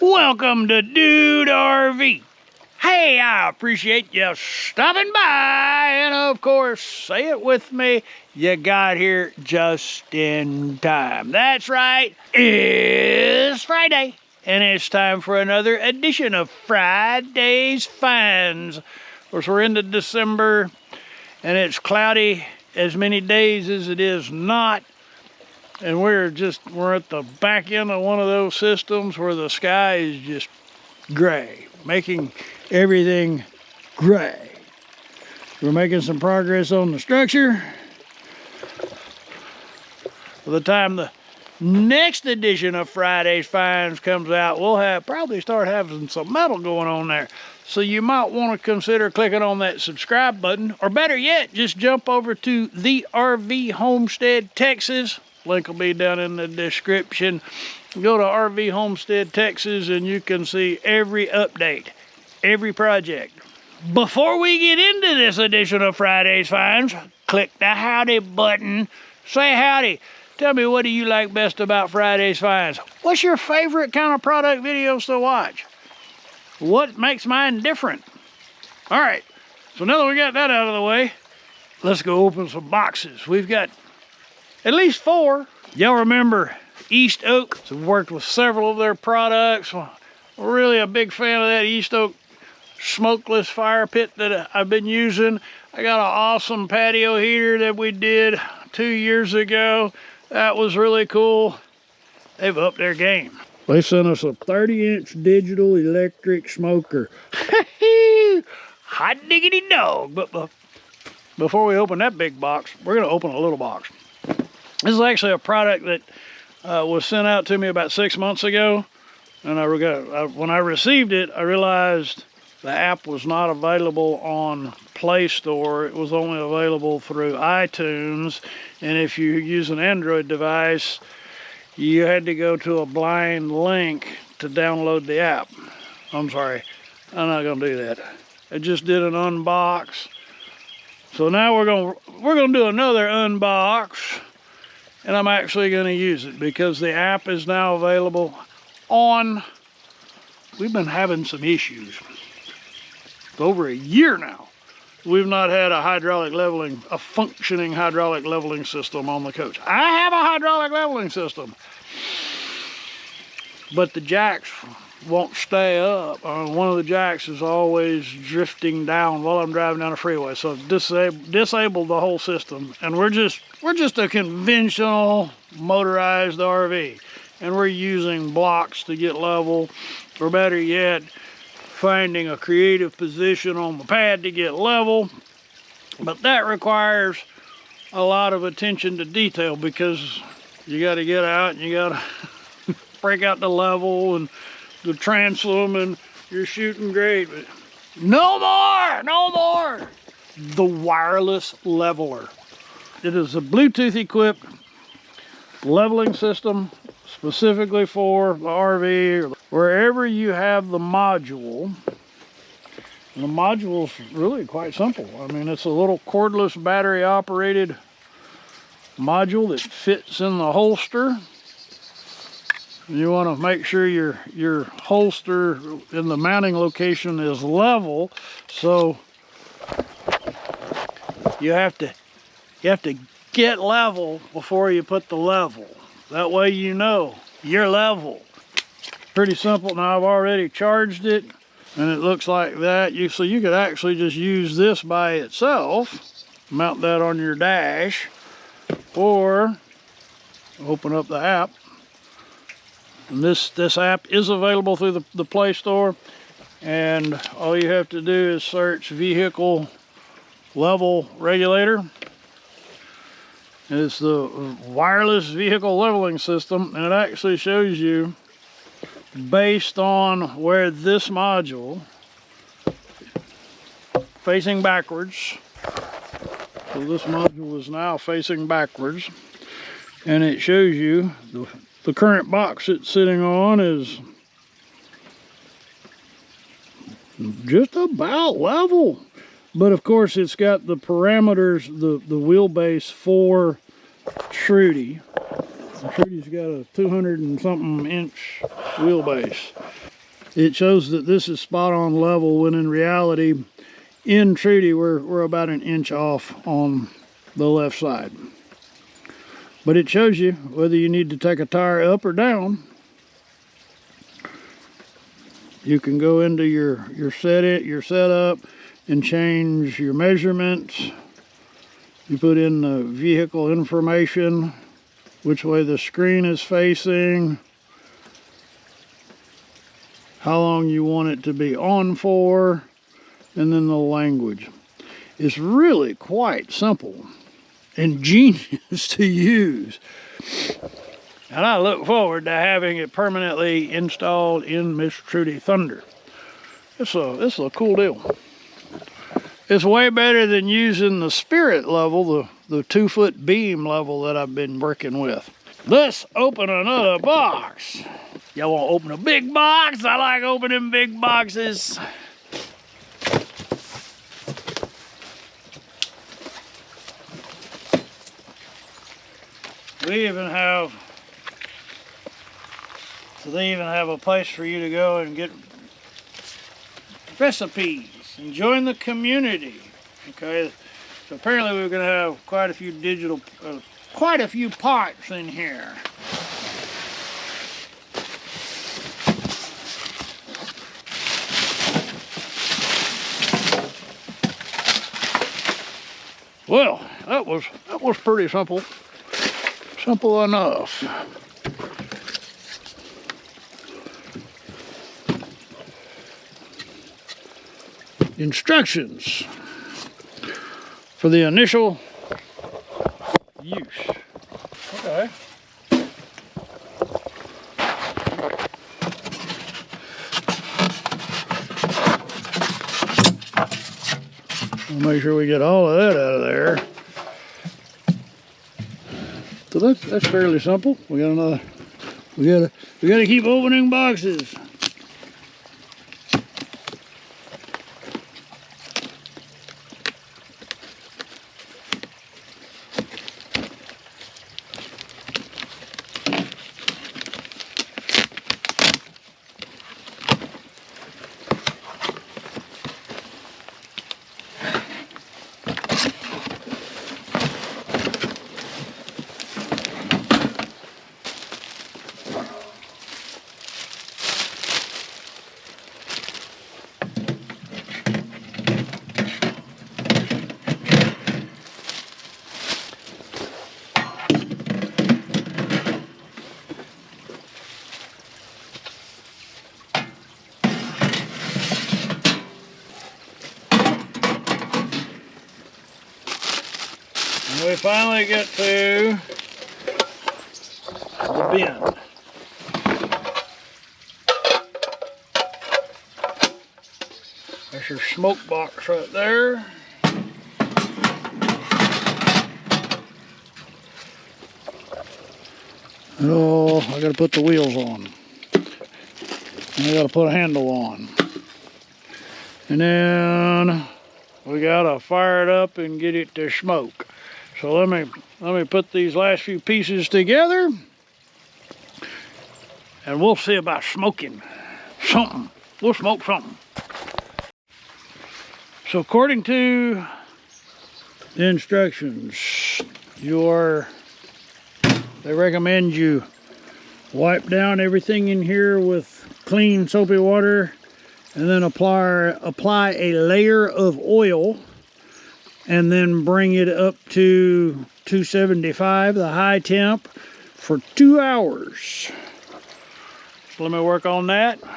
Welcome to Dude RV. Hey, I appreciate you stopping by, and of course, say it with me, you got here just in time. That's right, it's Friday, and it's time for another edition of Friday's Finds. Of course, we're into December, and it's cloudy as many days as it is not. And we're at the back end of one of those systems where the sky is just gray, making everything gray. We're making some progress on the structure. By the time the next edition of Friday's Finds comes out, we'll probably start having some metal going on there. So you might want to consider clicking on that subscribe button, or better yet, just jump over to the RV Homestead, Texas. Link will be down in the description. Go to RV Homestead, Texas, and you can see every update, every project. Before we get into this edition of Friday's Finds, click the howdy button. Say howdy. Tell me, what do you like best about Friday's Finds? What's your favorite kind of product videos to watch? What makes mine different? All right, so now that we got that out of the way, let's go open some boxes. We've got at least 4. Y'all remember East Oak? So we've worked with several of their products. We're really a big fan of that East Oak smokeless fire pit that I've been using. I got an awesome patio heater that we did 2 years ago. That was really cool. They've upped their game. They sent us a 30-inch digital electric smoker. Hot diggity dog. But before we open that big box, we're going to open a little box. This is actually a product that was sent out to me about 6 months ago. And when I received it, I realized the app was not available on Play Store. It was only available through iTunes. And if you use an Android device, you had to go to a blind link to download the app. I'm sorry, I'm not gonna do that. I just did an unbox. So now we're gonna do another unbox, and I'm actually gonna use it because the app is now available on. We've been having some issues. For over a year now, we've not had a functioning hydraulic leveling system on the coach. I have a hydraulic leveling system, but the jacks won't stay up. One of the jacks is always drifting down while I'm driving down the freeway. So I've disabled the whole system, and we're just a conventional motorized RV, and we're using blocks to get level, or better yet, finding a creative position on the pad to get level. But that requires a lot of attention to detail because you got to get out and you got to break out the level and the transom, and you're shooting great. But no more. The wireless leveler. It is a Bluetooth equipped leveling system specifically for the RV. Wherever you have the module, and the module's really quite simple. I mean, it's a little cordless battery operated module that fits in the holster. You want to make sure your holster in the mounting location is level, so you have to get level before you put the level. That way you know you're level. Pretty simple. Now I've already charged it, and it looks like that. So you could actually just use this by itself, mount that on your dash, or open up the app. And this app is available through the Play Store, and all you have to do is search vehicle level regulator. It's the wireless vehicle leveling system, and it actually shows you based on where this module facing backwards. So this module is now facing backwards, and it shows you the current box it's sitting on is just about level. But of course it's got the parameters, the wheelbase for Trudy. Trudy's got a 200 and something inch wheelbase. it shows that this is spot on level, when in reality, in Trudy, we're about an inch off on the left side. But it shows you whether you need to take a tire up or down. You can go into your setup and change your measurements. You put in the vehicle information, which way the screen is facing, how long you want it to be on for, and then the language. It's really quite simple and genius to use. And I look forward to having it permanently installed in Miss Trudy Thunder. It's a cool deal. It's way better than using the Spirit level, the 2-foot beam level that I've been working with. Let's open another box. Y'all want to open a big box? I like opening big boxes. They even have a place for you to go and get recipes and join the community. Okay, so apparently we're going to have quite a few parts in here. Well, that was pretty simple. Simple enough. Instructions for the initial use. Okay. We'll make sure we get all of that out of there. So that's fairly simple. We got another. We gotta keep opening boxes. We finally get to the bin. There's your smoke box right there. Oh, I gotta put the wheels on. And I gotta put a handle on. And then we gotta fire it up and get it to smoke. So let me put these last few pieces together, and we'll see about smoking something. We'll smoke something. So according to the instructions, they recommend you wipe down everything in here with clean soapy water, and then apply a layer of oil, and then bring it up to 275, the high temp, for 2 hours. So let me work on that. And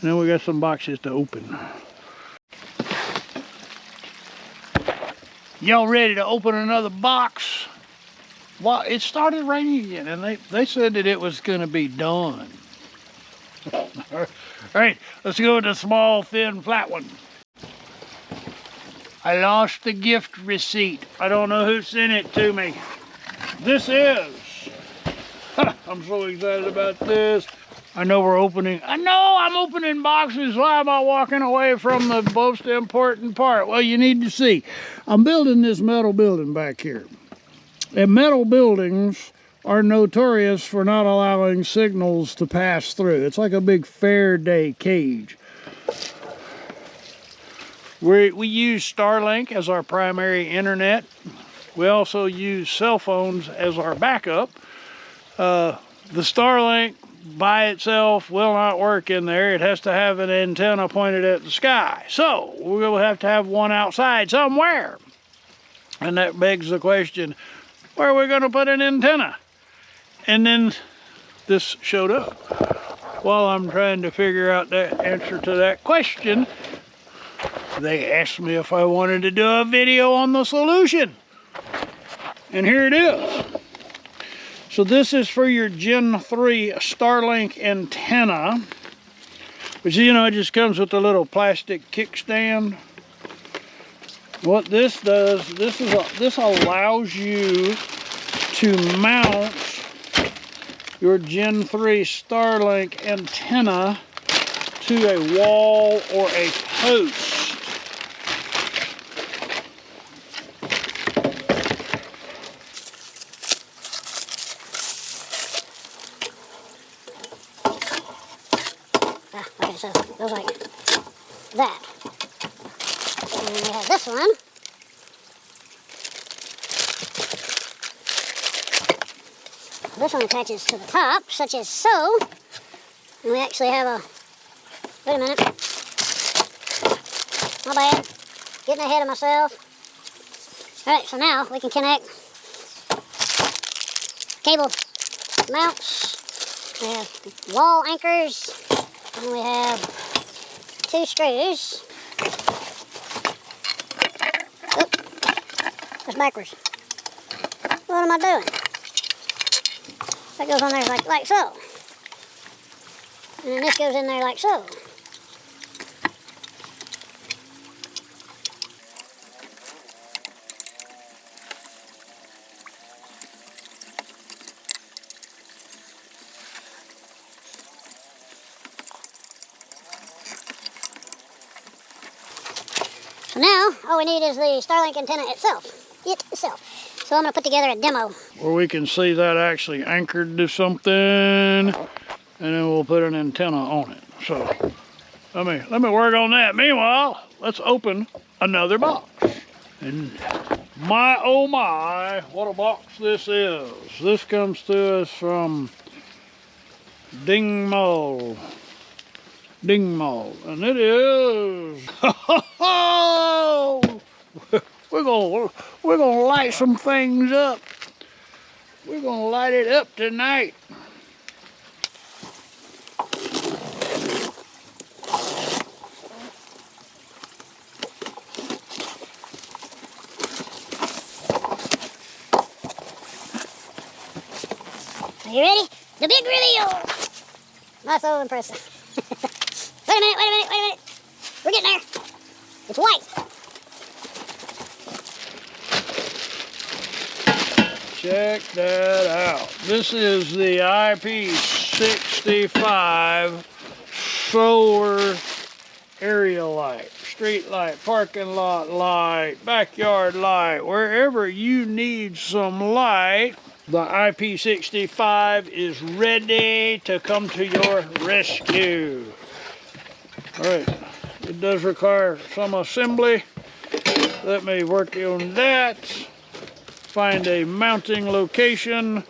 then we got some boxes to open. Y'all ready to open another box? Well, it started raining again, and they said that it was gonna be done. All right, let's go with the small, thin, flat one. I lost the gift receipt. I don't know who sent it to me. This is. I'm so excited about this. I know I'm opening boxes. Why am I walking away from the most important part? Well, you need to see. I'm building this metal building back here. And metal buildings are notorious for not allowing signals to pass through. It's like a big Faraday cage. We use Starlink as our primary internet. We also use cell phones as our backup. The Starlink by itself will not work in there. It has to have an antenna pointed at the sky. So we'll have to have one outside somewhere. And that begs the question, where are we going to put an antenna? And then this showed up. While I'm trying to figure out the answer to that question, they asked me if I wanted to do a video on the solution. And here it is. So this is for your Gen 3 Starlink antenna, which, you know, it just comes with a little plastic kickstand. What this does, this allows you to mount your Gen 3 Starlink antenna to a wall or a post. Okay, so it goes like that. And then we have this one. This one attaches to the top, such as so. And we actually have a, wait a minute. My bad. Getting ahead of myself. Alright, so now we can connect cable mounts. We have wall anchors. And we have 2 screws. Oop, that's backwards. What am I doing? That goes on there like so. And then this goes in there like so. So now, all we need is the Starlink antenna itself. So I'm going to put together a demo. Where we can see that actually anchored to something, and then we'll put an antenna on it. So let me work on that. Meanwhile, let's open another box. And my oh my, what a box this is. This comes to us from Dingmo, and it is we're gonna light some things up. We're gonna light it up tonight. Are you ready? The big reveal! Not so impressive. Wait a minute. We're getting there. It's white. Check that out. This is the IP65 solar area light. Street light, parking lot light, backyard light. Wherever you need some light, the IP65 is ready to come to your rescue. All right, it does require some assembly. Let me work on that. Find a mounting location,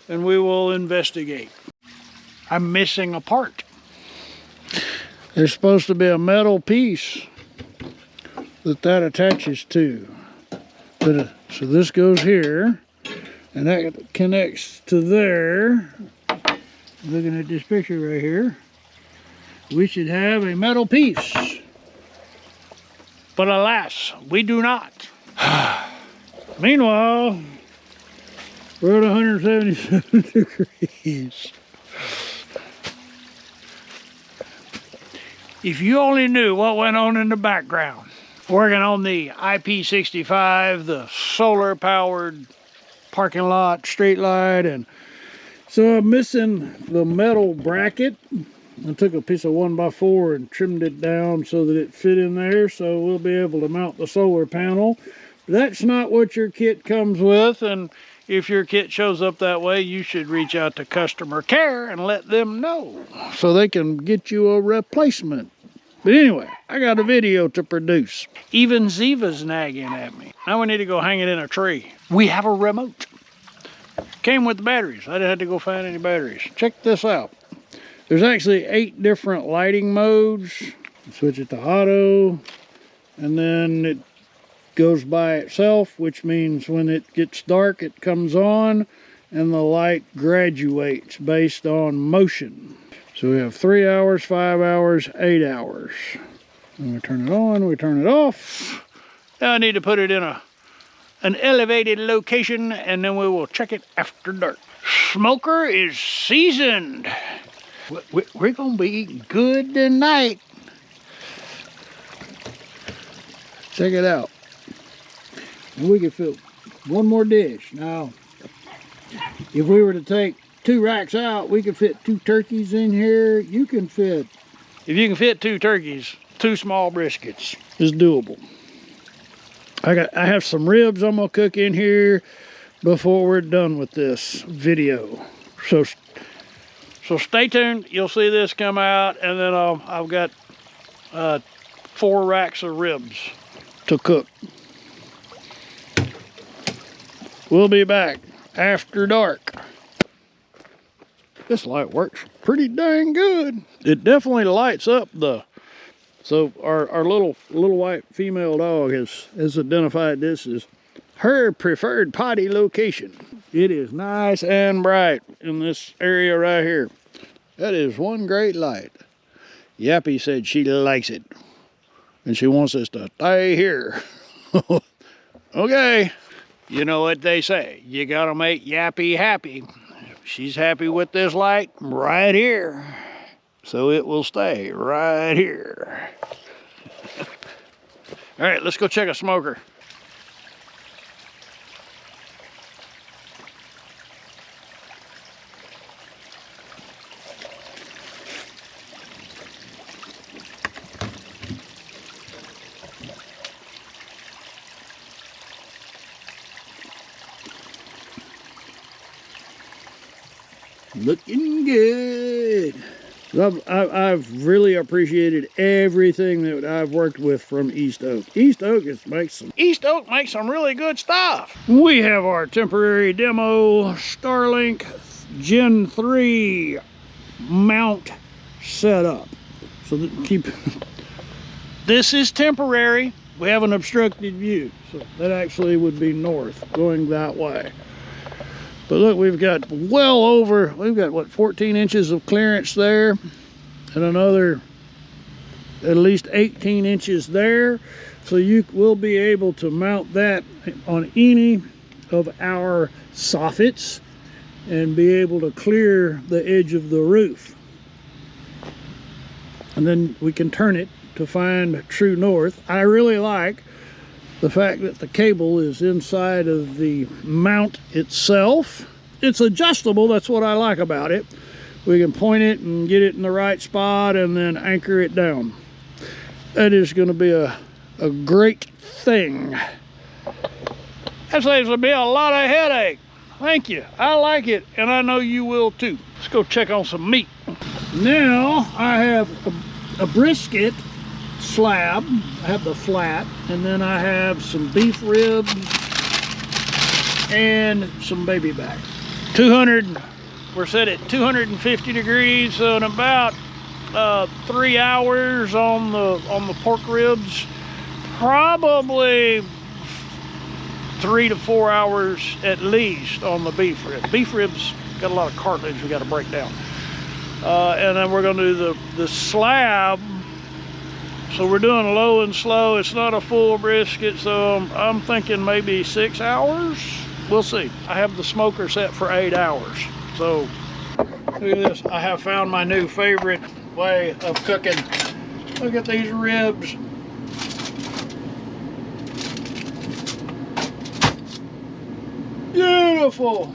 and we will investigate. I'm missing a part. There's supposed to be a metal piece that attaches to. So this goes here, and that connects to there. Looking at this picture right here, we should have a metal piece. But alas, we do not. Meanwhile, we're at 177 degrees. If you only knew what went on in the background, working on the IP65, the solar-powered parking lot, street light, and so I'm missing the metal bracket. I took a piece of 1x4 and trimmed it down so that it fit in there, so we'll be able to mount the solar panel. That's not what your kit comes with, and if your kit shows up that way, you should reach out to customer care and let them know so they can get you a replacement. But anyway, I got a video to produce. Even Ziva's nagging at me. Now we need to go hang it in a tree. We have a remote. Came with the batteries. I didn't have to go find any batteries. Check this out. There's actually 8 different lighting modes. Switch it to auto, and then it goes by itself, which means when it gets dark, it comes on, and the light graduates based on motion. So we have 3 hours, 5 hours, 8 hours. And we turn it on, we turn it off. Now I need to put it in an elevated location, and then we will check it after dark. Smoker is seasoned. We're gonna be eating good tonight. Check it out. And we can fit one more dish. Now, if we were to take 2 racks out, we could fit 2 turkeys in here. You can fit, if you can fit 2 turkeys, 2 small briskets is doable. I have some ribs I'm gonna cook in here before we're done with this video. So stay tuned. You'll see this come out, and then I've got 4 racks of ribs to cook. We'll be back after dark. This light works pretty dang good. It definitely lights up so our little white female dog has identified this as her preferred potty location. It is nice and bright in this area right here. That is one great light. Yappy said she likes it, and she wants us to stay here. Okay. You know what they say, you gotta make Yappy happy. She's happy with this light right here, so it will stay right here. All right, let's go check a smoker. Looking good. I've really appreciated everything that I've worked with from East Oak. East Oak makes some really good stuff. We have our temporary demo Starlink Gen 3 mount set up. So this is temporary. We have an obstructed view, so that actually would be north, going that way. But look, we've got what, 14 inches of clearance there, and another at least 18 inches there. So you will be able to mount that on any of our soffits and be able to clear the edge of the roof. And then we can turn it to find true north. I really like the fact that the cable is inside of the mount itself. It's adjustable, that's what I like about it. We can point it and get it in the right spot and then anchor it down. That is gonna be a great thing. That saves me a lot of headache. Thank you, I like it, and I know you will too. Let's go check on some meat. Now I have a brisket slab. I have the flat, and then I have some beef ribs and some baby back. We're set at 250 degrees, so in about 3 hours on the pork ribs, probably 3 to 4 hours at least on the beef ribs. Beef ribs got a lot of cartilage we got to break down, and then we're going to do the slab. So we're doing low and slow. It's not a full brisket, so I'm thinking maybe 6 hours. We'll see. I have the smoker set for 8 hours. So look at this. I have found my new favorite way of cooking. Look at these ribs. Beautiful.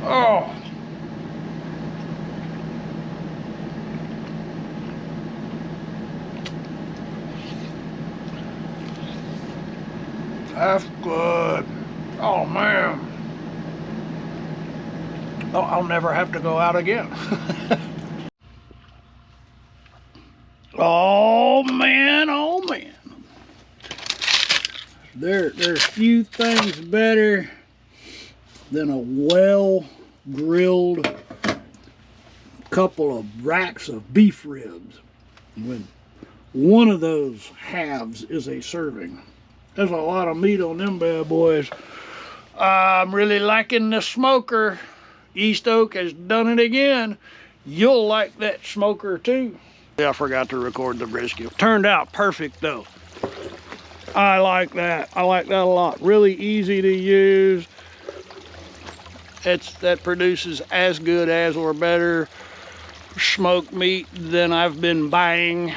Oh. That's good. Oh man. Oh, I'll never have to go out again. Oh man, oh man. There's few things better than a well-grilled couple of racks of beef ribs. When one of those halves is a serving. There's a lot of meat on them bad boys. I'm really liking the smoker. East Oak has done it again. You'll like that smoker too. I forgot to record the brisket. Turned out perfect though. I like that. I like that a lot. Really easy to use. That produces as good as or better smoked meat than I've been buying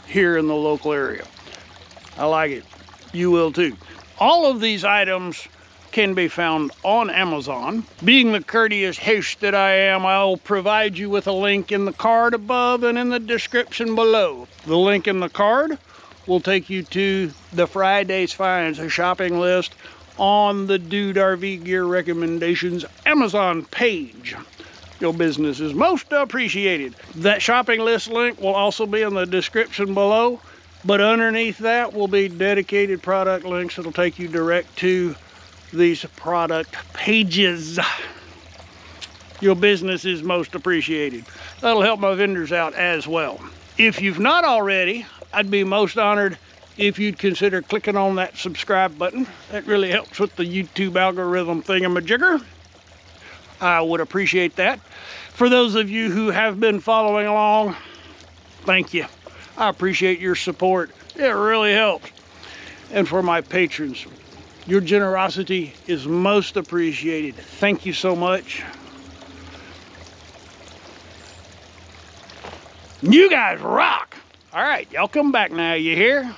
here in the local area. I like it. You will too. All of these items can be found on Amazon. Being the courteous host that I am, I'll provide you with a link in the card above and in the description below. The link in the card will take you to the Friday's Finds, a shopping list on the Dude RV Gear Recommendations Amazon page. Your business is most appreciated. That shopping list link will also be in the description below, but underneath that will be dedicated product links that'll take you direct to these product pages. Your business is most appreciated. That'll help my vendors out as well. If you've not already, I'd be most honored if you'd consider clicking on that subscribe button. That really helps with the YouTube algorithm thingamajigger. I would appreciate that. For those of you who have been following along, thank you. I appreciate your support. It really helps. And for my patrons, your generosity is most appreciated. Thank you so much. You guys rock. All right, y'all come back now, you hear?